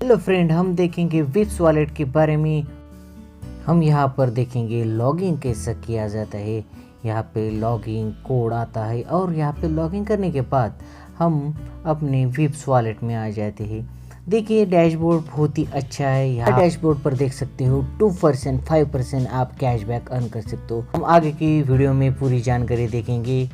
Hello friend, हम देखेंगे विप्स wallet के बारे में। हम यहाँ पर देखेंगे लॉगिन कैसे किया जाता है। यहाँ पे लॉगिन कोड आता है और यहाँ पे लॉगिन करने के बाद हम अपने विप्स वॉलेट में आ जाते हैं। देखिए डैशबोर्ड बहुत ही अच्छा है। यहाँ डैशबोर्ड पर देख सकते हो 2%, 5% आप कैशबैक अर्न कर सकते हो। हम आगे की वीडियो में पूरी जानकारी देखेंगे।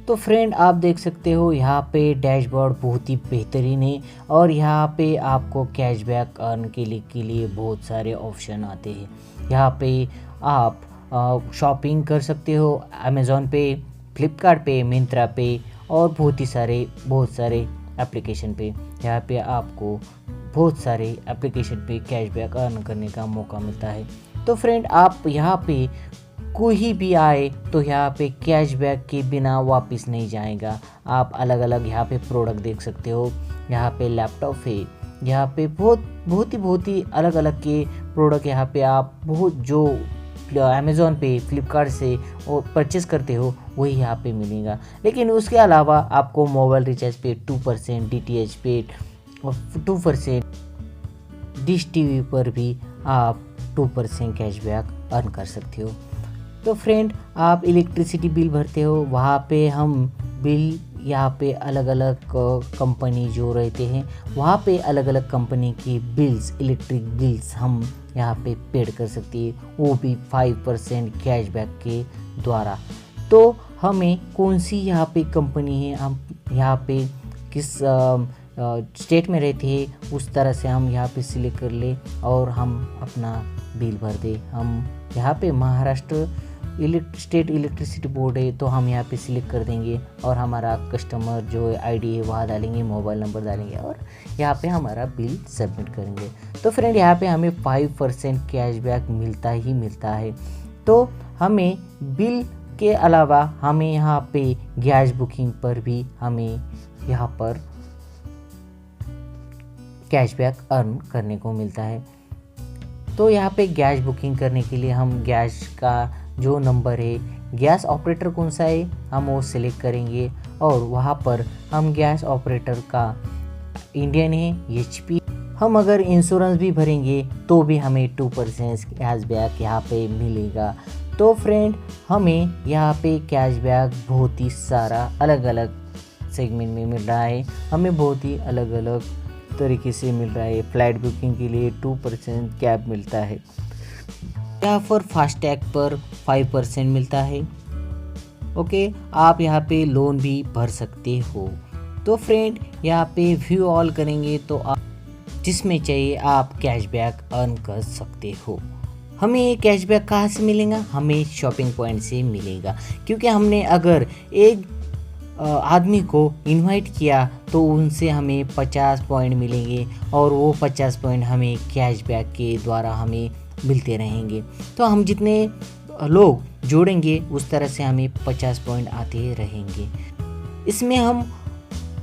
तो फ्रेंड आप देख सकते हो यहाँ पे डैशबोर्ड बहुत ही बेहतरीन है और यहाँ पे आपको कैशबैक अर्न के लिए बहुत सारे ऑप्शन आते हैं। यहाँ पे आप शॉपिंग कर सकते हो अमेज़ॉन पे, फ्लिपकार्ट पे, मिंत्रा पे और बहुत सारे एप्लीकेशन पे। यहाँ पे आपको बहुत सारे एप्लीकेशन पे कैशबैक अर्न करने का मौका मिलता है। तो फ्रेंड आप यहाँ पे कोई भी आए तो यहाँ पे कैशबैक के बिना वापस नहीं जाएगा। आप अलग अलग यहाँ पे प्रोडक्ट देख सकते हो। यहाँ पे लैपटॉप है, यहाँ पे बहुत ही अलग अलग के प्रोडक्ट यहाँ पे आप जो अमेज़ॉन पे, फ्लिपकार्ट से और परचेस करते हो वही यहाँ पे मिलेगा। लेकिन उसके अलावा आपको मोबाइल रिचार्ज पे 2%, DTH पे और 2%, डिश टीवी पर भी आप 2% कैशबैक अर्न कर सकते हो। तो फ्रेंड आप इलेक्ट्रिसिटी बिल भरते हो, वहाँ पे हम बिल यहाँ पे अलग अलग कंपनी जो रहते हैं वहाँ पे अलग अलग कंपनी की बिल्स, इलेक्ट्रिक बिल्स हम यहाँ पे पेड कर सकते हैं, वो भी 5% कैशबैक के द्वारा। तो हमें कौन सी यहाँ पे कंपनी है, हम यहाँ पे किस स्टेट में रहते हैं उस तरह से हम यहाँ पे सिलेक्ट कर ले और हम अपना बिल भर दे। हम यहाँ पे महाराष्ट्र स्टेट इलेक्ट्रिसिटी बोर्ड है तो हम यहाँ पे सिलेक्ट कर देंगे और हमारा कस्टमर जो आईडी है वहाँ डालेंगे, मोबाइल नंबर डालेंगे और यहाँ पे हमारा बिल सबमिट करेंगे। तो फ्रेंड यहाँ पे हमें 5% कैशबैक मिलता है। तो हमें बिल के अलावा हमें यहाँ पे गैस बुकिंग पर भी हमें यहाँ पर कैशबैक अर्न करने को मिलता है। तो यहाँ पे गैस बुकिंग करने के लिए हम गैस का जो नंबर है, गैस ऑपरेटर कौन सा है हम वो सिलेक्ट करेंगे और वहाँ पर हम गैस ऑपरेटर का इंडियन है, HP। हम अगर इंश्योरेंस भी भरेंगे तो भी हमें 2% कैशबैक यहाँ पे मिलेगा। तो फ्रेंड हमें यहाँ पे कैशबैक बहुत ही सारा अलग अलग सेगमेंट में मिल रहा है, हमें बहुत ही अलग अलग तरीके से मिल रहा है। फ्लाइट बुकिंग के लिए 2% कैब मिलता है, यहाँ पर फास्टैग पर 5% मिलता है। ओके, आप यहाँ पे लोन भी भर सकते हो। तो फ्रेंड यहाँ पे व्यू ऑल करेंगे तो आप जिसमें चाहिए आप कैशबैक अर्न कर सकते हो। हमें ये कैशबैक कहाँ से मिलेगा? हमें शॉपिंग पॉइंट से मिलेगा, क्योंकि हमने अगर एक आदमी को इनवाइट किया तो उनसे हमें 50 पॉइंट मिलेंगे और वो 50 पॉइंट हमें कैशबैक के द्वारा हमें मिलते रहेंगे। तो हम जितने लोग जोड़ेंगे उस तरह से हमें 50 पॉइंट आते रहेंगे। इसमें हम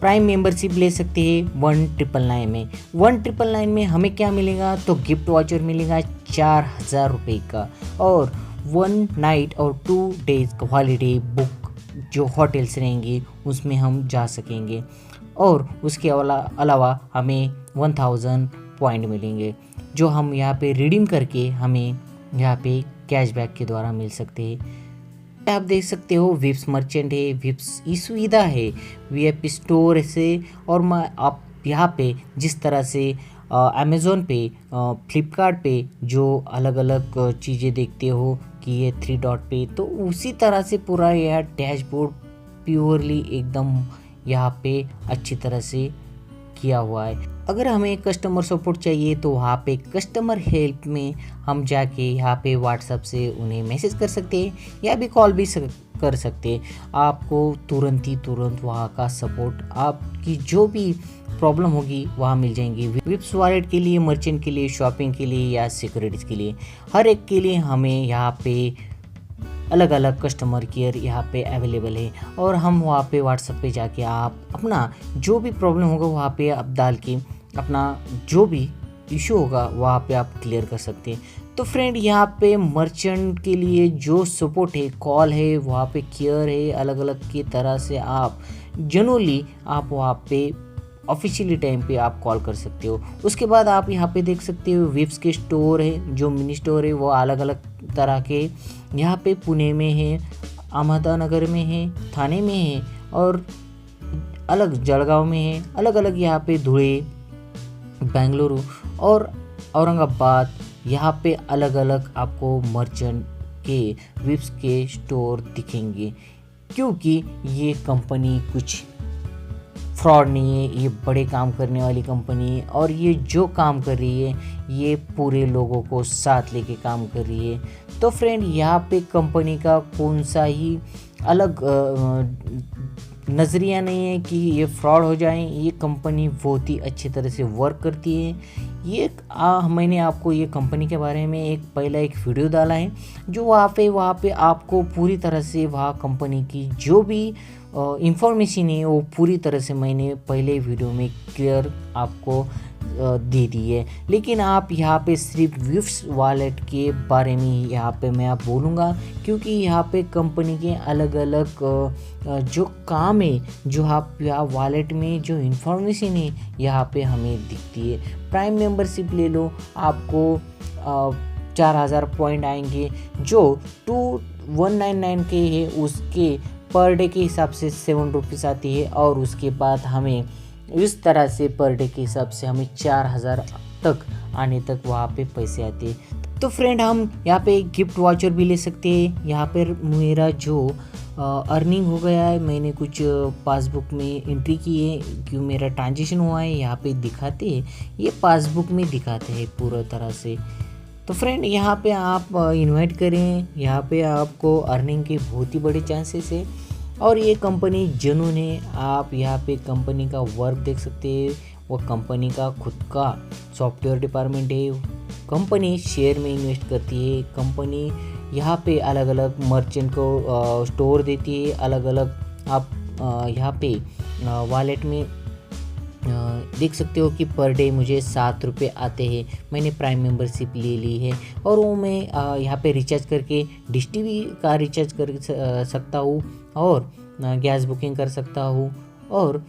प्राइम मेंबरशिप ले सकते हैं 1999 में। 1999 में हमें क्या मिलेगा? तो गिफ्ट वाउचर मिलेगा 4000 रुपये का और 1 नाइट और 2 डेज का हॉलीडे बुक जो होटल्स रहेंगे उसमें हम जा सकेंगे और उसके अलावा हमें 1000 पॉइंट मिलेंगे जो हम यहाँ पे रिडीम करके हमें यहाँ पे कैशबैक के द्वारा मिल सकते हैं। आप देख सकते हो विप्स मर्चेंट है, विप्स ई सुविधा है, VIP स्टोर से और आप यहाँ पे जिस तरह से अमेज़ॉन पे, फ्लिपकार्ट पे जो अलग अलग चीज़ें देखते हो कि ये 3 डॉट पे, तो उसी तरह से पूरा यह डैशबोर्ड प्योरली एकदम यहाँ पे अच्छी तरह से किया हुआ है। अगर हमें कस्टमर सपोर्ट चाहिए तो वहाँ पे कस्टमर हेल्प में हम जाके यहाँ पे व्हाट्सएप से उन्हें मैसेज कर सकते हैं या भी कॉल भी कर सकते हैं। आपको तुरंत वहाँ का सपोर्ट, आपकी जो भी प्रॉब्लम होगी वहाँ मिल जाएंगी। विप्स वॉलेट के लिए, मर्चेंट के लिए, शॉपिंग के लिए या सिक्योरिटीज़ के लिए, हर एक के लिए हमें यहाँ पे अलग अलग कस्टमर केयर यहाँ पे अवेलेबल है। और हम वहाँ पे व्हाट्सएप पे जाके आप अपना जो भी प्रॉब्लम होगा वहाँ पे आप डाल के अपना जो भी इशू होगा वहाँ पे आप क्लियर कर सकते हैं। तो फ्रेंड यहाँ पे मर्चेंट के लिए जो सपोर्ट है, कॉल है, वहाँ पे केयर है, अलग अलग की तरह से आप जनरली आप वहाँ पे ऑफिशियली टाइम पे आप कॉल कर सकते हो। उसके बाद आप यहाँ पे देख सकते हो विप्स के स्टोर है, जो मिनी स्टोर है वो अलग अलग तरह के यहाँ पे पुणे में है, अहमदनगर में है, थाने में है और अलग जलगांव में है, अलग अलग यहाँ पे धुले, बेंगलुरु और औरंगाबाद, यहाँ पे अलग अलग आपको मर्चेंट के विप्स के स्टोर दिखेंगे। क्योंकि ये कंपनी कुछ फ्रॉड नहीं है, ये बड़े काम करने वाली कंपनी है और ये जो काम कर रही है ये पूरे लोगों को साथ लेके काम कर रही है। तो फ्रेंड यहाँ पे कंपनी का कौन सा ही अलग नज़रिया नहीं है कि ये फ्रॉड हो जाए। ये कंपनी बहुत ही अच्छी तरह से वर्क करती है। ये मैंने आपको ये कंपनी के बारे में पहला एक वीडियो डाला है, जो वहाँ पे आपको पूरी तरह से वहाँ कंपनी की जो भी इंफॉर्मेशन है वो पूरी तरह से मैंने पहले वीडियो में क्लियर आपको दे दी है। लेकिन आप यहाँ पे सिर्फ विप्स वॉलेट के बारे में ही यहाँ पे मैं आप बोलूँगा, क्योंकि यहाँ पे कंपनी के अलग अलग जो काम है, जो आप यहाँ वॉलेट में जो इंफॉर्मेशन है यहाँ पे हमें दिखती है। प्राइम मेंबरशिप ले लो, आपको 4000 पॉइंट आएंगे, जो 2199 के है उसके पर डे के हिसाब से 7 रुपीज़ आती है और उसके बाद हमें इस तरह से पर डे के हिसाब से हमें 4000 तक आने तक वहाँ पे पैसे आते हैं। तो फ्रेंड हम यहाँ पे गिफ्ट वाउचर भी ले सकते हैं। यहाँ पर मेरा जो अर्निंग हो गया है, मैंने कुछ पासबुक में एंट्री की है, क्यों मेरा ट्रांजेक्शन हुआ है यहाँ पे दिखाते हैं, ये पासबुक में दिखाते हैं पूरा तरह से। तो फ्रेंड यहाँ पे आप इन्वाइट करें, यहाँ पे आपको अर्निंग के बहुत ही बड़े चांसेस है और ये कंपनी जेन्युइन है। आप यहाँ पे कंपनी का वर्क देख सकते हैं, वो कंपनी का खुद का सॉफ्टवेयर डिपार्टमेंट है, कंपनी शेयर में इन्वेस्ट करती है, कंपनी यहाँ पे अलग अलग मर्चेंट को स्टोर देती है, अलग अलग आप यहाँ पे वॉलेट में देख सकते हो कि पर डे मुझे 7 रुपये आते हैं। मैंने प्राइम मेंबरशिप ले ली है और वो मैं यहाँ पे रिचार्ज करके डिश टीवी का रिचार्ज कर सकता हूँ और गैस बुकिंग कर सकता हूँ और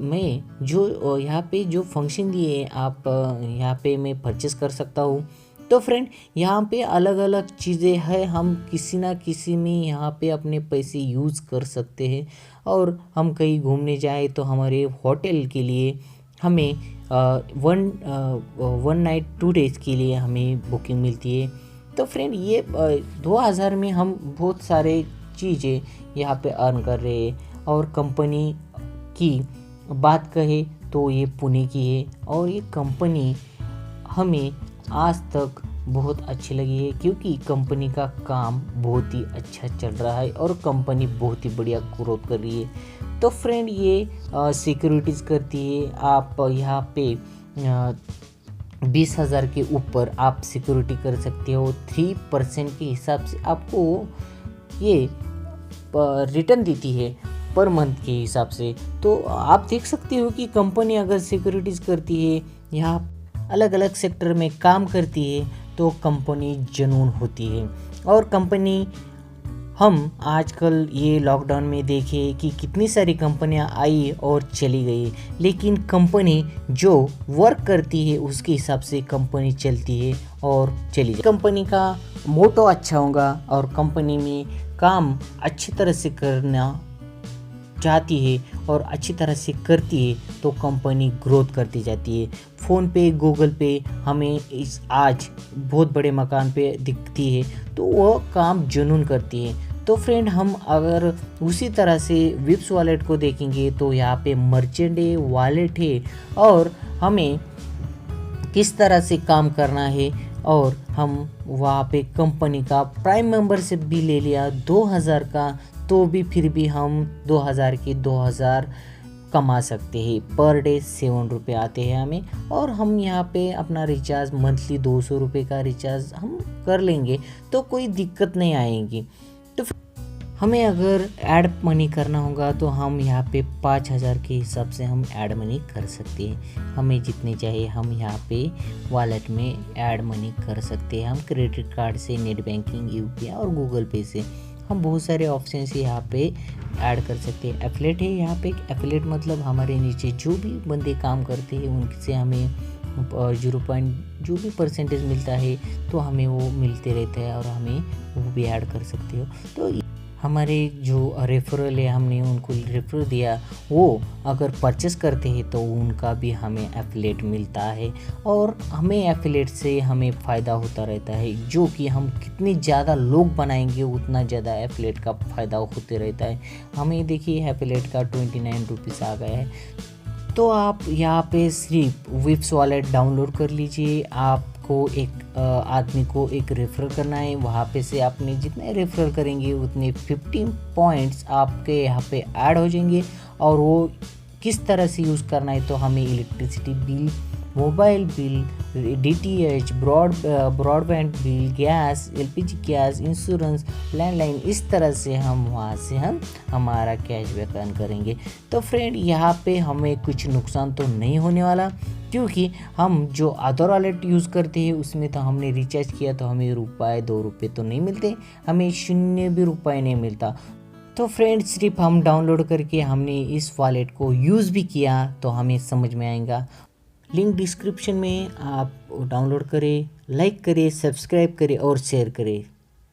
मैं जो यहाँ पे जो फंक्शन दिए आप यहाँ पे मैं परचेस कर सकता हूँ। तो फ्रेंड यहाँ पे अलग अलग चीज़ें हैं, हम किसी ना किसी में यहाँ पे अपने पैसे यूज़ कर सकते हैं। और हम कहीं घूमने जाए तो हमारे होटल के लिए हमें 1 नाइट 2 डेज़ के लिए हमें बुकिंग मिलती है। तो फ्रेंड ये 2000 में हम बहुत सारे चीज़ें यहाँ पे अर्न कर रहे हैं। और कंपनी की बात कहें तो ये पुणे की है और ये कंपनी हमें आज तक बहुत अच्छी लगी है, क्योंकि कंपनी का काम बहुत ही अच्छा चल रहा है और कंपनी बहुत ही बढ़िया ग्रोथ कर रही है। तो फ्रेंड ये सिक्योरिटीज़ करती है। आप यहाँ पे 20,000 के ऊपर आप सिक्योरिटी कर सकते हो। 3% के हिसाब से आपको ये रिटर्न देती है पर मंथ के हिसाब से। तो आप देख सकते हो कि कंपनी अगर सिक्योरिटीज़ करती है, यहाँ अलग अलग सेक्टर में काम करती है, तो कंपनी जेन्युइन होती है। और कंपनी हम आजकल ये लॉकडाउन में देखे कि कितनी सारी कंपनियां आई और चली गई, लेकिन कंपनी जो वर्क करती है उसके हिसाब से कंपनी चलती है और चली जाए। कंपनी का मोटो अच्छा होगा और कंपनी में काम अच्छी तरह से करना चाहती है और अच्छी तरह से करती है तो कंपनी ग्रोथ करती जाती है। फ़ोन पे, गूगल पे हमें इस आज बहुत बड़े मकान पे दिखती है, तो वह काम जुनून करती है। तो फ्रेंड हम अगर उसी तरह से विप्स वॉलेट को देखेंगे तो यहाँ पे मर्चेंट है, वॉलेट है और हमें किस तरह से काम करना है। और हम वहाँ पे कंपनी का प्राइम मेंबरशिप भी ले लिया 2000 का, तो भी फिर भी हम 2000 के 2000 कमा सकते हैं। पर डे 7 रुपये आते हैं हमें और हम यहाँ पे अपना रिचार्ज मंथली 200 रुपये का रिचार्ज हम कर लेंगे तो कोई दिक्कत नहीं आएगी। तो हमें अगर ऐड मनी करना होगा तो हम यहाँ पे 5,000 के हिसाब से हम ऐड मनी कर सकते हैं। हमें जितने चाहिए हम यहाँ पे वॉलेट में ऐड मनी कर सकते हैं। हम क्रेडिट कार्ड से, नेट बैंकिंग, यूपीआई और गूगल पे से हम बहुत सारे ऑप्शन से यहाँ पे ऐड कर सकते हैं। एफिलेट है यहाँ पे। एफिलेट मतलब हमारे नीचे जो भी बंदे काम करते हैं उनसे हमें 0 जो भी परसेंटेज मिलता है तो हमें वो मिलते रहता है और हमें वो भी ऐड कर सकते हो। तो हमारे जो रेफरल है, हमने उनको रेफर दिया, वो अगर परचेस करते हैं तो उनका भी हमें एफिलेट मिलता है और हमें एफिलेट से हमें फ़ायदा होता रहता है, जो कि हम कितने ज़्यादा लोग बनाएंगे उतना ज़्यादा एफिलेट का फ़ायदा होते रहता है। हमें देखिए एफिलेट का 29 रुपीज़ आ गया है। तो आप यहाँ पे सिर्फ विप्स वॉलेट डाउनलोड कर लीजिए। आपको एक आदमी को एक रेफर करना है, वहाँ पे से आपने जितने रेफर करेंगे उतने 15 पॉइंट्स आपके यहाँ पे ऐड हो जाएंगे। और वो किस तरह से यूज़ करना है तो हमें electricity bill, mobile bill, DTH, broadband bill, gas, LPG gas, insurance, landline, इस तरह से हम वहाँ से हम हमारा कैशबैक अर्न करेंगे। तो फ्रेंड यहाँ पे हमें कुछ नुकसान तो नहीं होने वाला, क्योंकि हम जो अदर वॉलेट यूज़ करते हैं उसमें तो हमने रिचार्ज किया तो हमें रुपये 2 रुपये तो नहीं मिलते, हमें 0 भी रुपये नहीं मिलता। तो फ्रेंड्स सिर्फ हम डाउनलोड करके हमने इस वॉलेट को यूज़ भी किया तो हमें समझ में आएगा। लिंक डिस्क्रिप्शन में, आप डाउनलोड करें, लाइक करें, सब्सक्राइब करें और शेयर करें।